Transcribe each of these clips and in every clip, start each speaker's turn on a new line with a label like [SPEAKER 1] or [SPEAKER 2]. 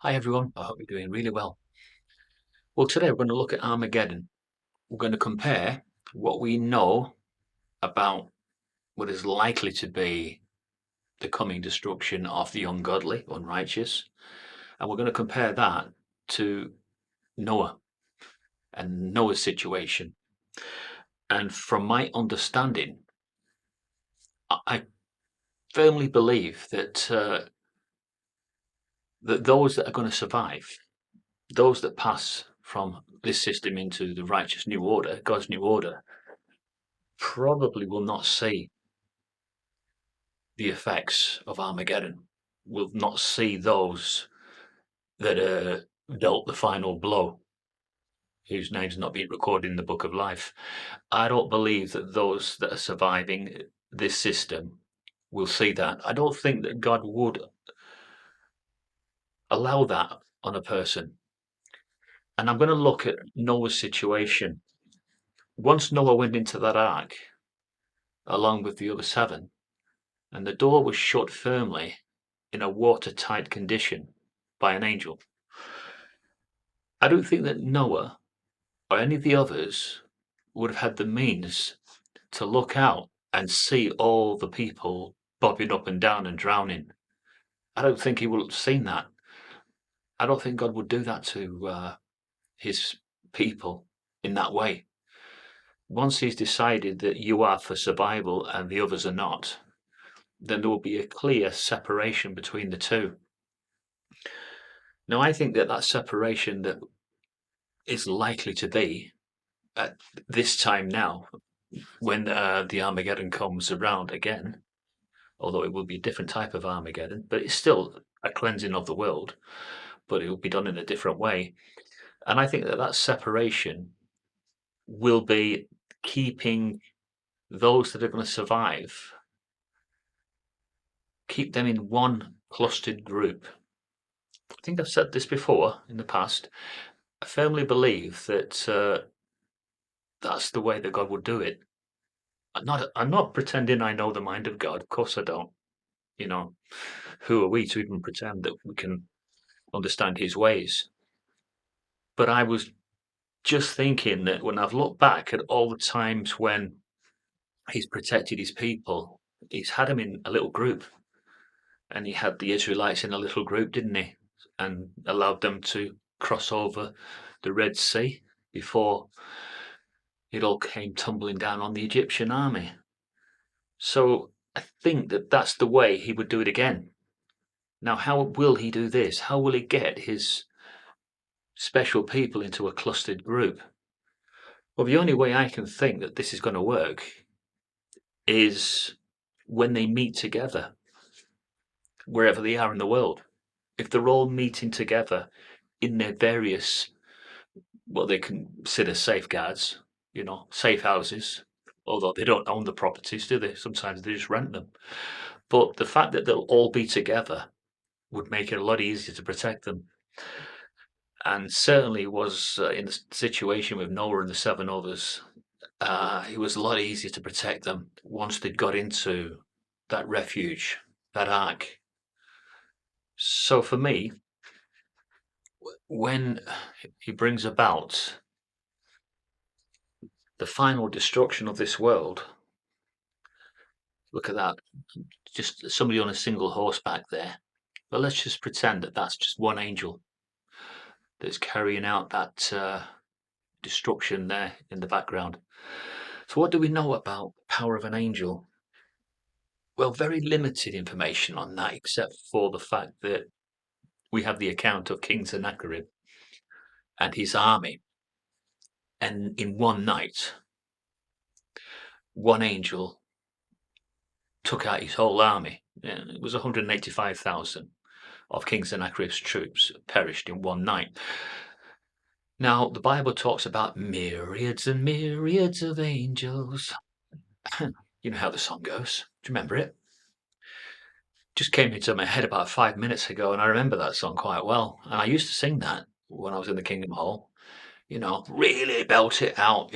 [SPEAKER 1] Hi everyone, I hope you're doing really well. Well, today we're going to look at Armageddon. We're going to compare what we know about what is likely to be the coming destruction of the ungodly, unrighteous, and we're going to compare that to Noah and Noah's situation. And from my understanding, I firmly believe that those that are going to survive, those that pass from this system into the righteous new order, God's new order, probably will not see the effects of Armageddon, will not see those that dealt the final blow, whose names not being recorded in the book of life. I don't believe that those that are surviving this system will see that. I don't think that God would allow that on a person. And I'm going to look at Noah's situation. Once Noah went into that ark, along with the other seven, and the door was shut firmly in a watertight condition by an angel, I don't think that Noah or any of the others would have had the means to look out and see all the people bobbing up and down and drowning. I don't think he would have seen that. I don't think God would do that to his people in that way. Once he's decided that you are for survival and the others are not, then there will be a clear separation between the two. Now, I think that separation that is likely to be at this time now, when the Armageddon comes around again, although it will be a different type of Armageddon, but it's still a cleansing of the world, but it will be done in a different way. And I think that separation will be keeping those that are going to survive, keep them in one clustered group. I think I've said this before in the past. I firmly believe that that's the way that God would do it. I'm not pretending I know the mind of God. Of course I don't. You know, who are we to even pretend that we can understand his ways? But I was just thinking that when I've looked back at all the times when he's protected his people, he's had them in a little group. And he had the Israelites in a little group, didn't he? And allowed them to cross over the Red Sea before it all came tumbling down on the Egyptian army. So I think that that's the way he would do it again. Now, how will he do this? How will he get his special people into a clustered group? Well, the only way I can think that this is going to work is when they meet together, wherever they are in the world. If they're all meeting together in their various, what they consider safeguards, safe houses, although they don't own the properties, do they? Sometimes they just rent them. But the fact that they'll all be together would make it a lot easier to protect them. And certainly was in the situation with Noah and the seven others, it was a lot easier to protect them once they'd got into that refuge, that ark. So for me, when he brings about the final destruction of this world, look at that, just somebody on a single horseback there. But let's just pretend that that's just one angel that's carrying out that destruction there in the background. So what do we know about the power of an angel? Well, very limited information on that, except for the fact that we have the account of King Sennacherib and his army. And in one night, one angel took out his whole army. And it was 185,000 of King Sennacherib's troops perished in one night. Now, the Bible talks about myriads and myriads of angels. You know how the song goes. Do you remember it? Just came into my head about 5 minutes ago, and I remember that song quite well. And I used to sing that when I was in the Kingdom Hall. Really belt it out,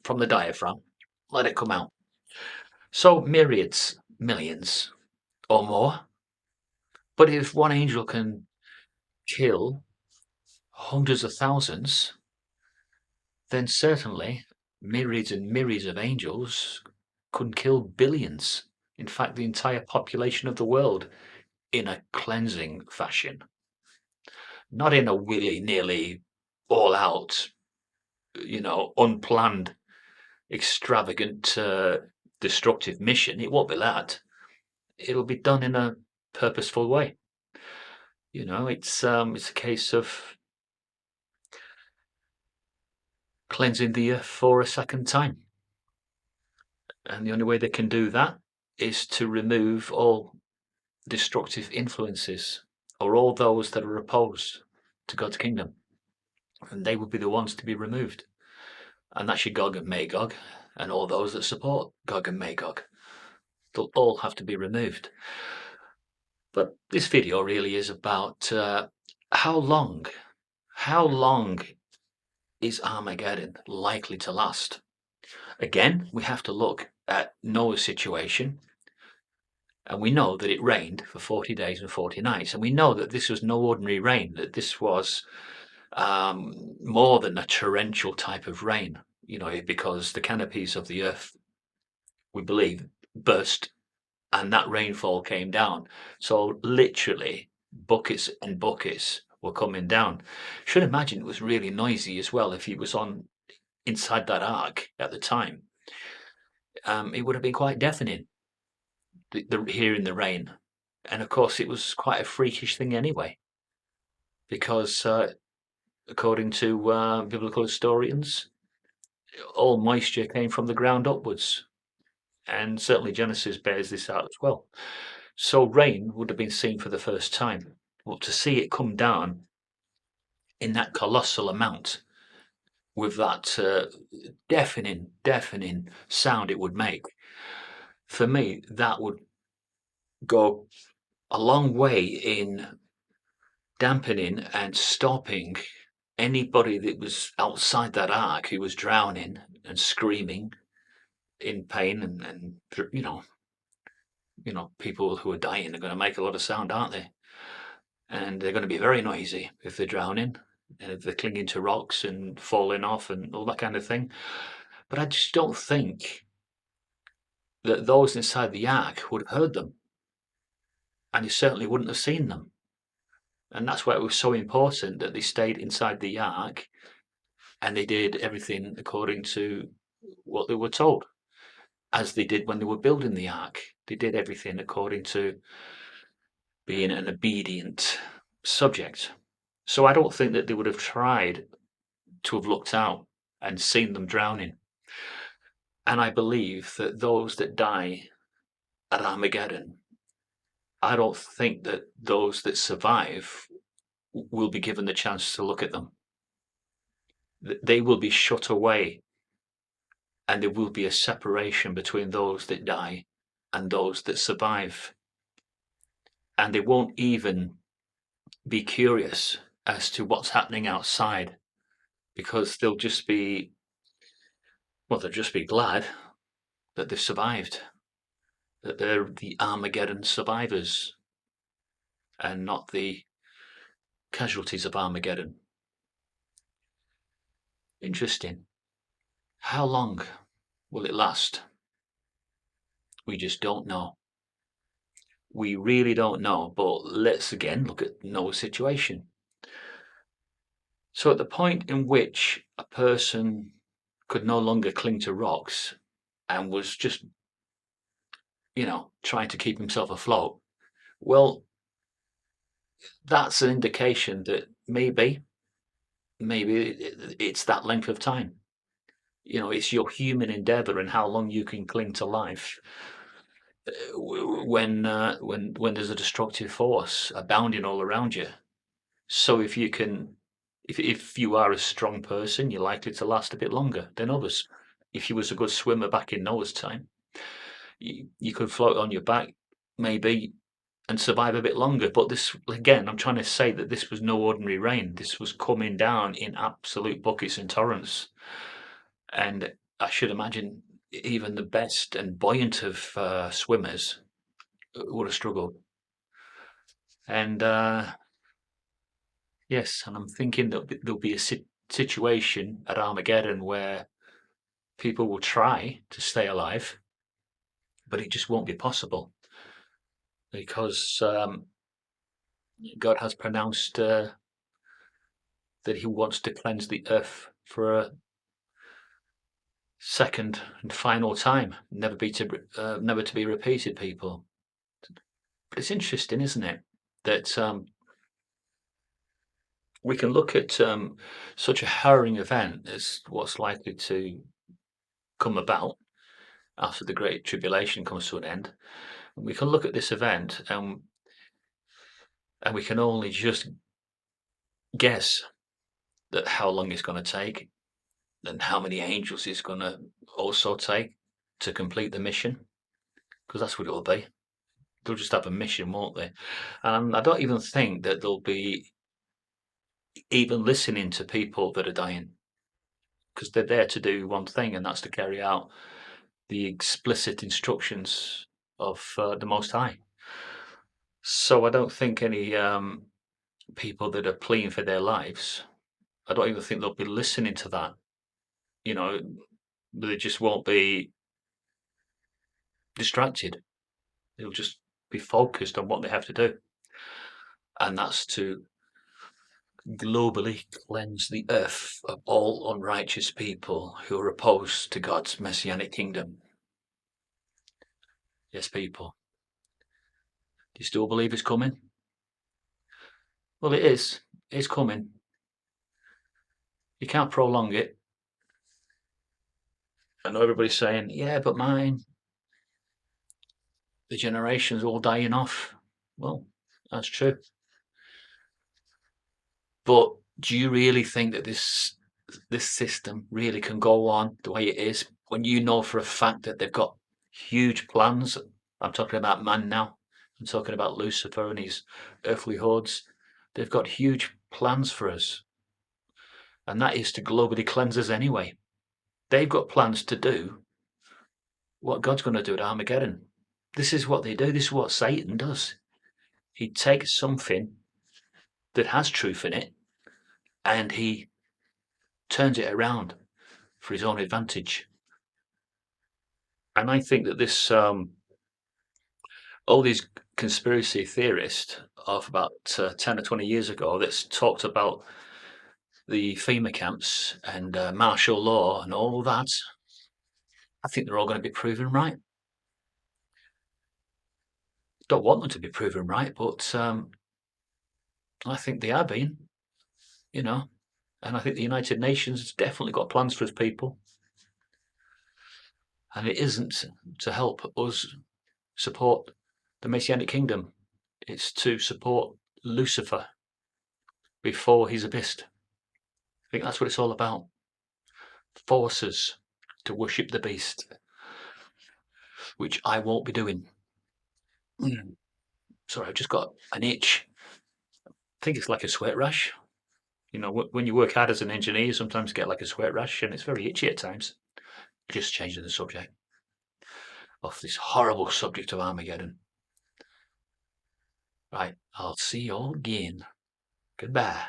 [SPEAKER 1] from the diaphragm. Let it come out. So myriads, millions or more. But if one angel can kill hundreds of thousands, then certainly myriads and myriads of angels could kill billions. In fact, the entire population of the world in a cleansing fashion, not in a willy-nilly, all-out, unplanned, extravagant, destructive mission. It won't be that. It'll be done in a purposeful way. It's a case of cleansing the earth for a second time. And the only way they can do that is to remove all destructive influences or all those that are opposed to God's kingdom. And they would be the ones to be removed. And that's your Gog and Magog and all those that support Gog and Magog. They'll all have to be removed. But this video really is about how long is Armageddon likely to last? Again, we have to look at Noah's situation, and we know that it rained for 40 days and 40 nights, and we know that this was no ordinary rain, that this was more than a torrential type of rain, because the canopies of the earth, we believe, burst and that rainfall came down. So literally buckets and buckets were coming down. Should imagine it was really noisy as well if he was on inside that ark at the time. It would have been quite deafening, hearing the rain. And of course it was quite a freakish thing anyway, because according to biblical historians, all moisture came from the ground upwards. And certainly Genesis bears this out as well. So rain would have been seen for the first time. Well, to see it come down in that colossal amount with that deafening sound it would make, for me, that would go a long way in dampening and stopping anybody that was outside that ark who was drowning and screaming in pain, and people who are dying are going to make a lot of sound, aren't they? And they're going to be very noisy if they're drowning and if they're clinging to rocks and falling off and all that kind of thing. But I just don't think that those inside the ark would have heard them, and they certainly wouldn't have seen them. And that's why it was so important that they stayed inside the ark and they did everything according to what they were told, as they did when they were building the ark. They did everything according to being an obedient subject. So I don't think that they would have tried to have looked out and seen them drowning. And I believe that those that die at Armageddon, I don't think that those that survive will be given the chance to look at them. They will be shut away, and there will be a separation between those that die and those that survive. And they won't even be curious as to what's happening outside, because they'll just be glad that they've survived, that they're the Armageddon survivors and not the casualties of Armageddon. Interesting. How long will it last? We just don't know. We really don't know. But let's again look at Noah's situation. So at the point in which a person could no longer cling to rocks and was just, trying to keep himself afloat, well, that's an indication that maybe it's that length of time. It's your human endeavor and how long you can cling to life when there's a destructive force abounding all around you. So if you are a strong person, you're likely to last a bit longer than others. If you was a good swimmer back in Noah's time, you could float on your back maybe and survive a bit longer. But this, again, I'm trying to say that this was no ordinary rain. This was coming down in absolute buckets and torrents. And I should imagine even the best and buoyant of swimmers would have struggled. And Yes, and I'm thinking there'll be a situation at Armageddon where people will try to stay alive, but it just won't be possible because God has pronounced that He wants to cleanse the earth for a second and final time, never to be repeated, people. But it's interesting, isn't it, that we can look at such a harrowing event as what's likely to come about after the Great Tribulation comes to an end. And we can look at this event and we can only just guess that how long it's going to take and how many angels it's going to also take to complete the mission, because that's what it'll be. They'll just have a mission, won't they? And I don't even think that they'll be even listening to people that are dying, because they're there to do one thing, and that's to carry out the explicit instructions of the Most High. So I don't think any people that are pleading for their lives, I don't even think they'll be listening to that. You know, they just won't be distracted. They'll just be focused on what they have to do, and that's to globally cleanse the earth of all unrighteous people who are opposed to God's messianic kingdom. Yes, people. Do you still believe it's coming? Well, it is. It's coming. You can't prolong it. I know everybody's saying, yeah, but the generation's all dying off. Well, that's true. But do you really think that this system really can go on the way it is when you know for a fact that they've got huge plans? I'm talking about man now. I'm talking about Lucifer and his earthly hordes. They've got huge plans for us. And that is to globally cleanse us anyway. They've got plans to do what God's going to do at Armageddon. This is what they do. This is what Satan does. He takes something that has truth in it and he turns it around for his own advantage. And I think that this, all these conspiracy theorists of about 10 or 20 years ago that's talked about the FEMA camps and martial law and all that, I think they're all going to be proven right. Don't want them to be proven right, but I think they are being, you know. And I think the United Nations has definitely got plans for its people. And it isn't to help us support the Messianic kingdom. It's to support Lucifer before he's abyssed. I think that's what it's all about. Forces to worship the beast, which I won't be doing. Sorry, I've just got an itch. I think it's like a sweat rash. You know, when you work hard as an engineer, you sometimes get like a sweat rash and it's very itchy at times. Just changing the subject of this horrible subject of Armageddon. Right, I'll see you all again. Goodbye.